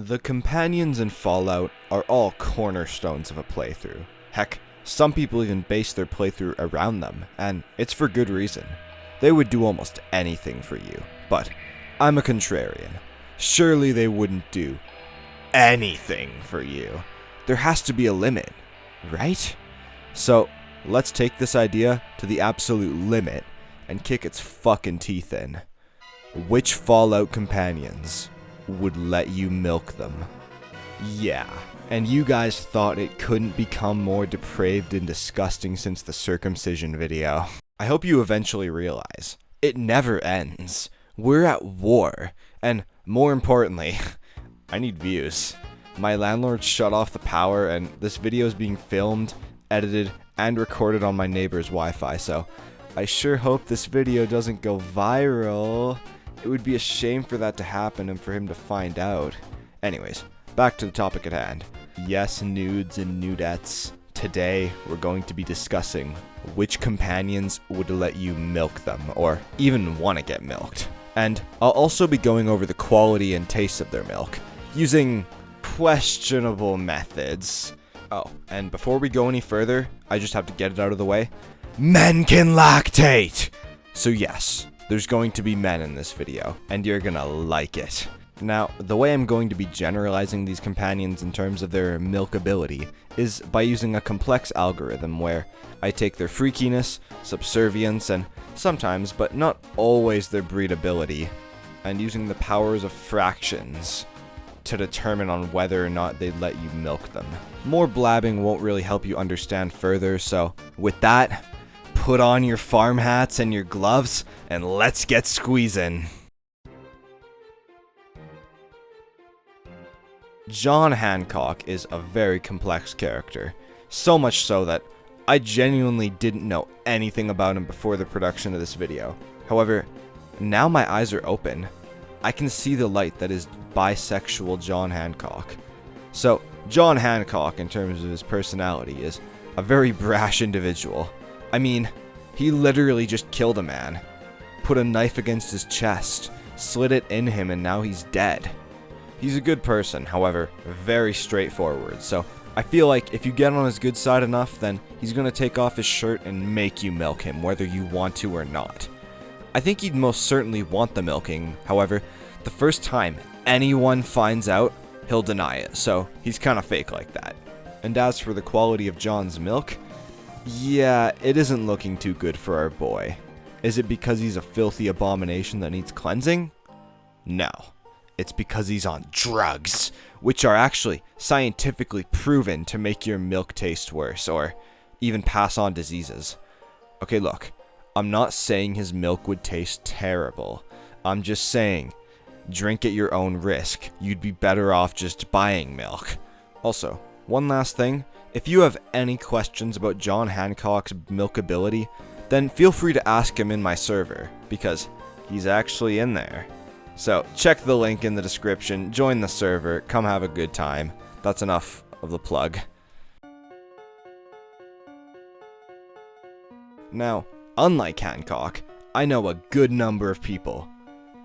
The companions in Fallout are all cornerstones of a playthrough. Heck, some people even base their playthrough around them, and it's for good reason. They would do almost anything for you, but I'm a contrarian. Surely they wouldn't do anything for you. There has to be a limit, right? So, let's take this idea to the absolute limit and kick its fucking teeth in. Which Fallout companions would let you milk them? Yeah, and you guys thought it couldn't become more depraved and disgusting since the circumcision video. I hope you eventually realize, it never ends. We're at war, and more importantly, I need views. My landlord shut off the power, and this video is being filmed, edited, and recorded on my neighbor's Wi-Fi, so I sure hope this video doesn't go viral. It would be a shame for that to happen and for him to find out. Anyways, back to the topic at hand. Yes, nudes and nudettes. Today, we're going to be discussing which companions would let you milk them, or even want to get milked. And I'll also be going over the quality and taste of their milk, using questionable methods. Oh, and before we go any further, I just have to get it out of the way. Men can lactate! So yes, there's going to be men in this video, and you're gonna like it. Now, the way I'm going to be generalizing these companions in terms of their milkability is by using a complex algorithm where I take their freakiness, subservience, and sometimes, but not always, their breedability, and using the powers of fractions to determine on whether or not they'd let you milk them. More blabbing won't really help you understand further, so with that, put on your farm hats and your gloves, and let's get squeezing. John Hancock is a very complex character, so much so that I genuinely didn't know anything about him before the production of this video. However, now my eyes are open. I can see the light that is bisexual John Hancock. So, John Hancock, in terms of his personality, is a very brash individual. I mean, he literally just killed a man, put a knife against his chest, slit it in him, and now he's dead. He's a good person, however, very straightforward, so I feel like if you get on his good side enough, then he's gonna take off his shirt and make you milk him, whether you want to or not. I think he'd most certainly want the milking, however, the first time anyone finds out, he'll deny it, so he's kinda fake like that. And as for the quality of John's milk, yeah, it isn't looking too good for our boy. Is it because he's a filthy abomination that needs cleansing? No. It's because he's on drugs, which are actually scientifically proven to make your milk taste worse, or even pass on diseases. Okay, look, I'm not saying his milk would taste terrible. I'm just saying, drink at your own risk. You'd be better off just buying milk. Also, one last thing, if you have any questions about John Hancock's milkability, then feel free to ask him in my server, because he's actually in there. So, check the link in the description, join the server, come have a good time. That's enough of the plug. Now, unlike Hancock, I know a good number of people,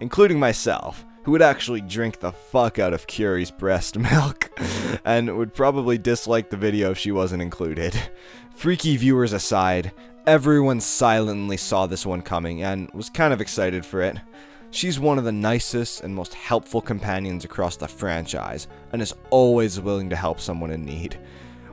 including myself, who would actually drink the fuck out of Curie's breast milk, and would probably dislike the video if she wasn't included. Freaky viewers aside, everyone silently saw this one coming and was kind of excited for it. She's one of the nicest and most helpful companions across the franchise, and is always willing to help someone in need.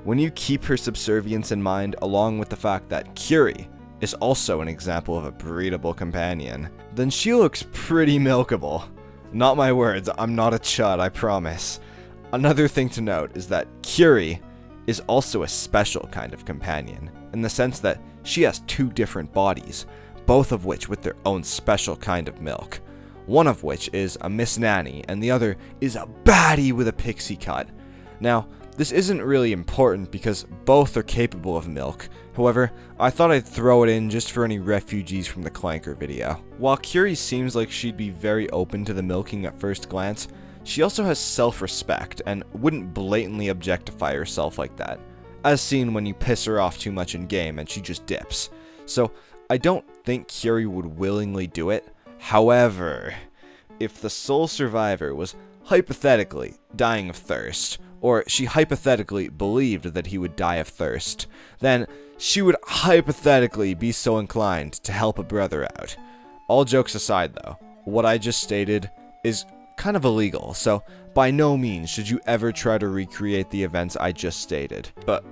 When you keep her subservience in mind, along with the fact that Curie is also an example of a breedable companion, then she looks pretty milkable. Not my words, I'm not a chud, I promise. Another thing to note is that Curie is also a special kind of companion, in the sense that she has two different bodies, both of which with their own special kind of milk. One of which is a Miss Nanny, and the other is a baddie with a pixie cut. Now, this isn't really important because both are capable of milk. However, I thought I'd throw it in just for any refugees from the Clanker video. While Curie seems like she'd be very open to the milking at first glance, she also has self-respect and wouldn't blatantly objectify herself like that, as seen when you piss her off too much in game and she just dips. So, I don't think Curie would willingly do it. However, if the sole survivor was hypothetically dying of thirst, or she hypothetically believed that he would die of thirst, then she would hypothetically be so inclined to help a brother out. All jokes aside though, what I just stated is kind of illegal, so by no means should you ever try to recreate the events I just stated. But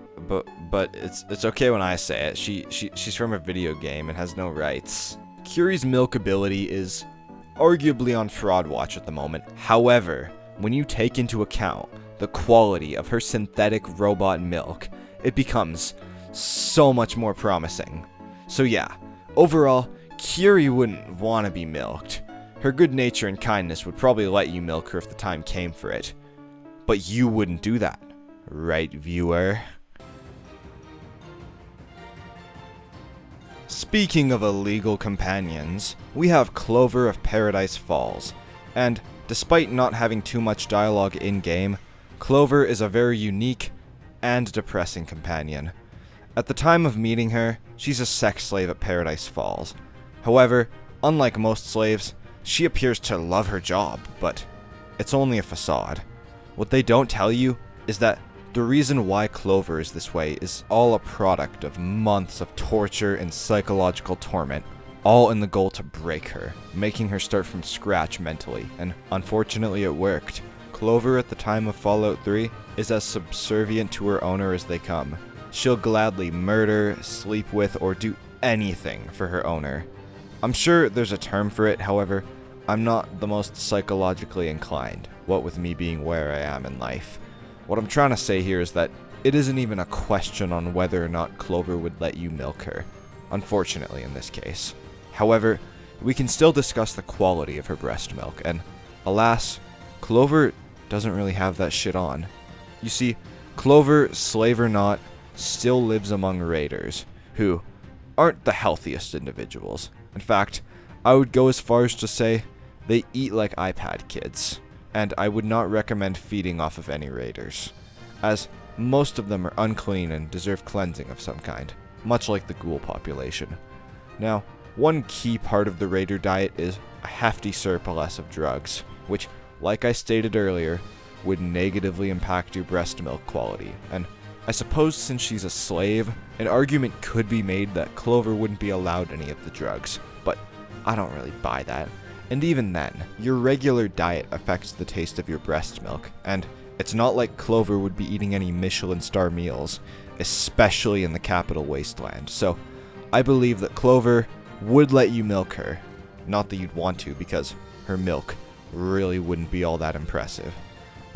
it's okay when I say it. She's from a video game and has no rights. Curie's milk ability is arguably on fraud watch at the moment. However, when you take into account the quality of her synthetic robot milk, it becomes so much more promising. So yeah, overall, Curie wouldn't want to be milked. Her good nature and kindness would probably let you milk her if the time came for it. But you wouldn't do that, right, viewer? Speaking of illegal companions, we have Clover of Paradise Falls, and despite not having too much dialogue in-game, Clover is a very unique and depressing companion. At the time of meeting her, she's a sex slave at Paradise Falls. However, unlike most slaves, she appears to love her job, but it's only a facade. What they don't tell you is that the reason why Clover is this way is all a product of months of torture and psychological torment, all in the goal to break her, making her start from scratch mentally, and unfortunately it worked. Clover at the time of Fallout 3 is as subservient to her owner as they come. She'll gladly murder, sleep with, or do anything for her owner. I'm sure there's a term for it, however, I'm not the most psychologically inclined, what with me being where I am in life. What I'm trying to say here is that it isn't even a question on whether or not Clover would let you milk her, unfortunately in this case. However, we can still discuss the quality of her breast milk, and alas, Clover doesn't really have that shit on. You see, Clover, slave or not, still lives among raiders, who aren't the healthiest individuals. In fact, I would go as far as to say they eat like iPad kids, and I would not recommend feeding off of any raiders, as most of them are unclean and deserve cleansing of some kind, much like the ghoul population. Now, one key part of the raider diet is a hefty surplus of drugs, which, like I stated earlier, would negatively impact your breast milk quality, and I suppose since she's a slave, an argument could be made that Clover wouldn't be allowed any of the drugs, but I don't really buy that. And even then, your regular diet affects the taste of your breast milk, and it's not like Clover would be eating any Michelin star meals, especially in the capital wasteland, so I believe that Clover would let you milk her. Not that you'd want to, because her milk really wouldn't be all that impressive.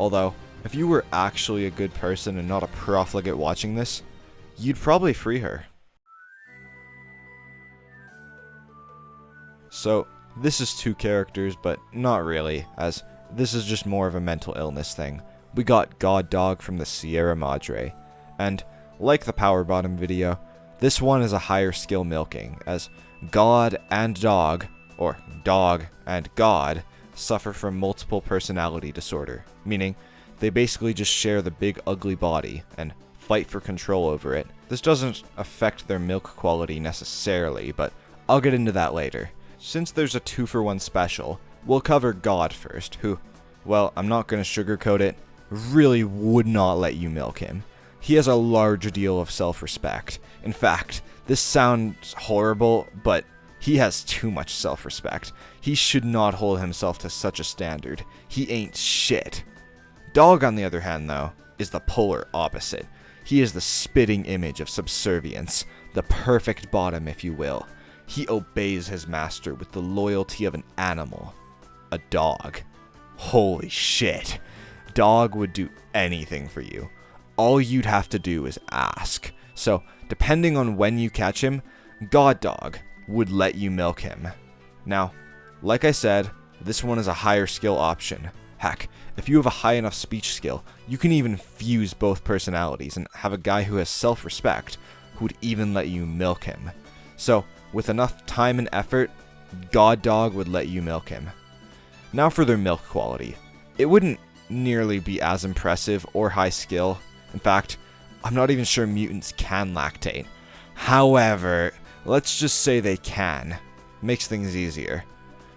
Although, if you were actually a good person and not a profligate watching this, you'd probably free her. So, this is two characters, but not really, as this is just more of a mental illness thing. We got God Dog from the Sierra Madre, and like the Power Bottom video, this one is a higher skill milking, as God and Dog, or Dog and God, suffer from multiple personality disorder, meaning they basically just share the big ugly body and fight for control over it. This doesn't affect their milk quality necessarily, but I'll get into that later. Since there's a 2-for-1 special, we'll cover God first, who, well, I'm not going to sugarcoat it, really would not let you milk him. He has a large deal of self-respect. In fact, this sounds horrible, but he has too much self-respect. He should not hold himself to such a standard. He ain't shit. Dog, on the other hand, though, is the polar opposite. He is the spitting image of subservience, the perfect bottom, if you will. He obeys his master with the loyalty of an animal. A dog. Holy shit. Dog would do anything for you. All you'd have to do is ask. So, depending on when you catch him, God Dog would let you milk him. Now, like I said, this one is a higher skill option. Heck, if you have a high enough speech skill, you can even fuse both personalities and have a guy who has self-respect who would even let you milk him. So, with enough time and effort, God Dog would let you milk him. Now for their milk quality. It wouldn't nearly be as impressive or high skill. In fact, I'm not even sure mutants can lactate. However, let's just say they can. Makes things easier.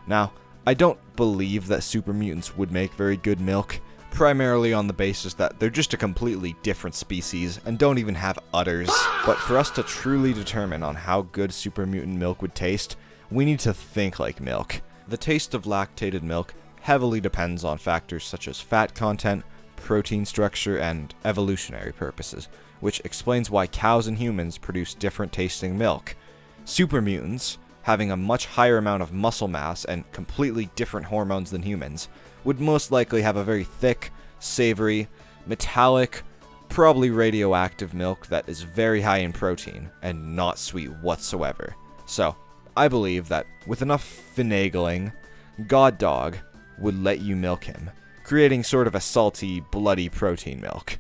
Now, I don't believe that super mutants would make very good milk, primarily on the basis that they're just a completely different species and don't even have udders. But for us to truly determine on how good super mutant milk would taste, we need to think like milk. The taste of lactated milk heavily depends on factors such as fat content, protein structure, and evolutionary purposes, which explains why cows and humans produce different tasting milk. Super mutants, having a much higher amount of muscle mass and completely different hormones than humans, would most likely have a very thick, savory, metallic, probably radioactive milk that is very high in protein and not sweet whatsoever. So, I believe that with enough finagling, God Dog would let you milk him, creating sort of a salty, bloody protein milk.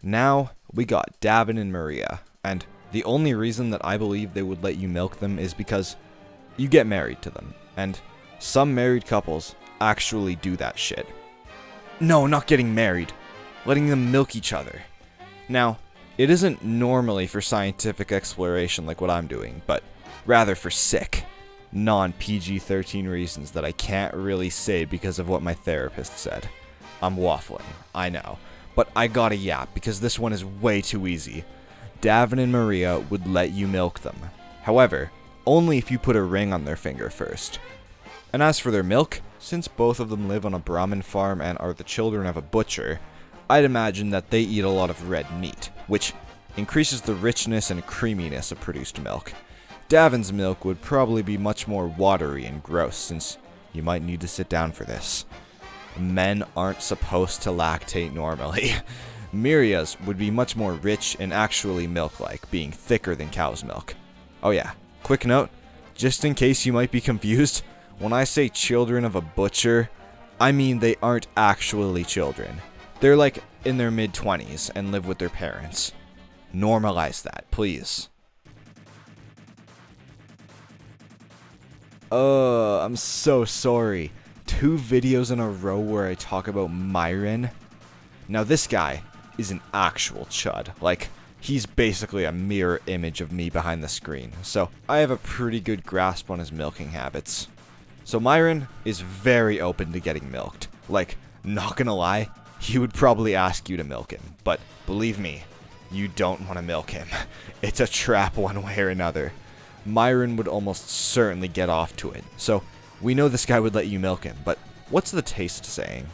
Now, we got Davin and Myria, and the only reason that I believe they would let you milk them is because you get married to them, and some married couples actually do that shit. No, not getting married. Letting them milk each other. Now, it isn't normally for scientific exploration like what I'm doing, but rather for sick, non-PG-13 reasons that I can't really say because of what my therapist said. I'm waffling, I know, but I gotta yap because this one is way too easy. Davin and Myria would let you milk them. However, only if you put a ring on their finger first. And as for their milk, since both of them live on a Brahmin farm and are the children of a butcher, I'd imagine that they eat a lot of red meat, which increases the richness and creaminess of produced milk. Davin's milk would probably be much more watery and gross, since you might need to sit down for this. Men aren't supposed to lactate normally. Myria's would be much more rich and actually milk-like, being thicker than cow's milk. Oh yeah, quick note, just in case you might be confused, when I say children of a butcher, I mean they aren't actually children. They're like in their mid-20s and live with their parents. Normalize that, please. I'm so sorry. 2 videos in a row where I talk about Myron. Now this guy is an actual chud. Like, he's basically a mirror image of me behind the screen. So I have a pretty good grasp on his milking habits. So Myron is very open to getting milked. Like, not gonna lie, he would probably ask you to milk him. But believe me, you don't want to milk him. It's a trap one way or another. Myron would almost certainly get off to it. So we know this guy would let you milk him, but what's the taste saying?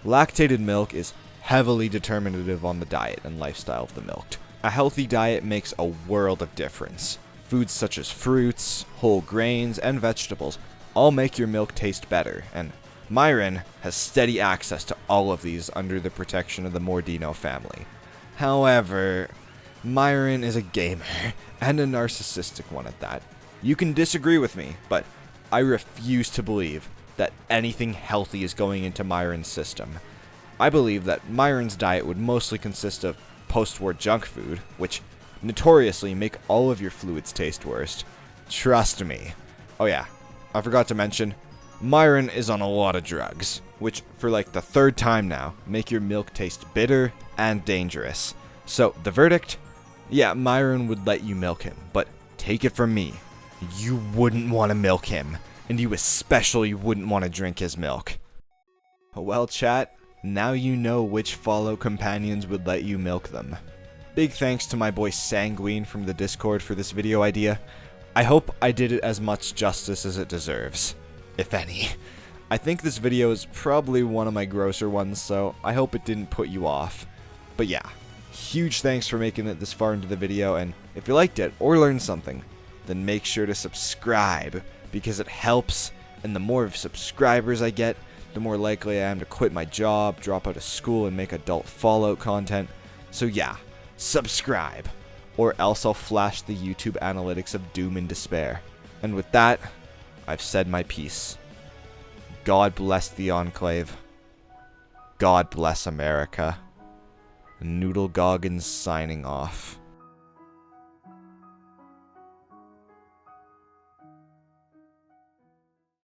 Lactated milk is heavily determinative on the diet and lifestyle of the milked. A healthy diet makes a world of difference. Foods such as fruits, whole grains, and vegetables all make your milk taste better, and Myron has steady access to all of these under the protection of the Mordino family. However, Myron is a gamer, and a narcissistic one at that. You can disagree with me, but I refuse to believe that anything healthy is going into Myron's system. I believe that Myron's diet would mostly consist of post-war junk food, which notoriously make all of your fluids taste worse. Trust me. Oh yeah, I forgot to mention, Myron is on a lot of drugs, which, for like the 3rd time now, make your milk taste bitter and dangerous. So, the verdict? Yeah, Myron would let you milk him, but take it from me, you wouldn't want to milk him, and you especially wouldn't want to drink his milk. Well, chat, now you know which Fallout companions would let you milk them. Big thanks to my boy Sanguine from the Discord for this video idea. I hope I did it as much justice as it deserves, if any. I think this video is probably one of my grosser ones, so I hope it didn't put you off. But yeah, huge thanks for making it this far into the video, and if you liked it or learned something, then make sure to subscribe, because it helps, and the more subscribers I get, the more likely I am to quit my job, drop out of school, and make adult Fallout content. So yeah, subscribe, or else I'll flash the YouTube analytics of doom and despair. And with that, I've said my piece. God bless the Enclave. God bless America. Noodle Goggins signing off.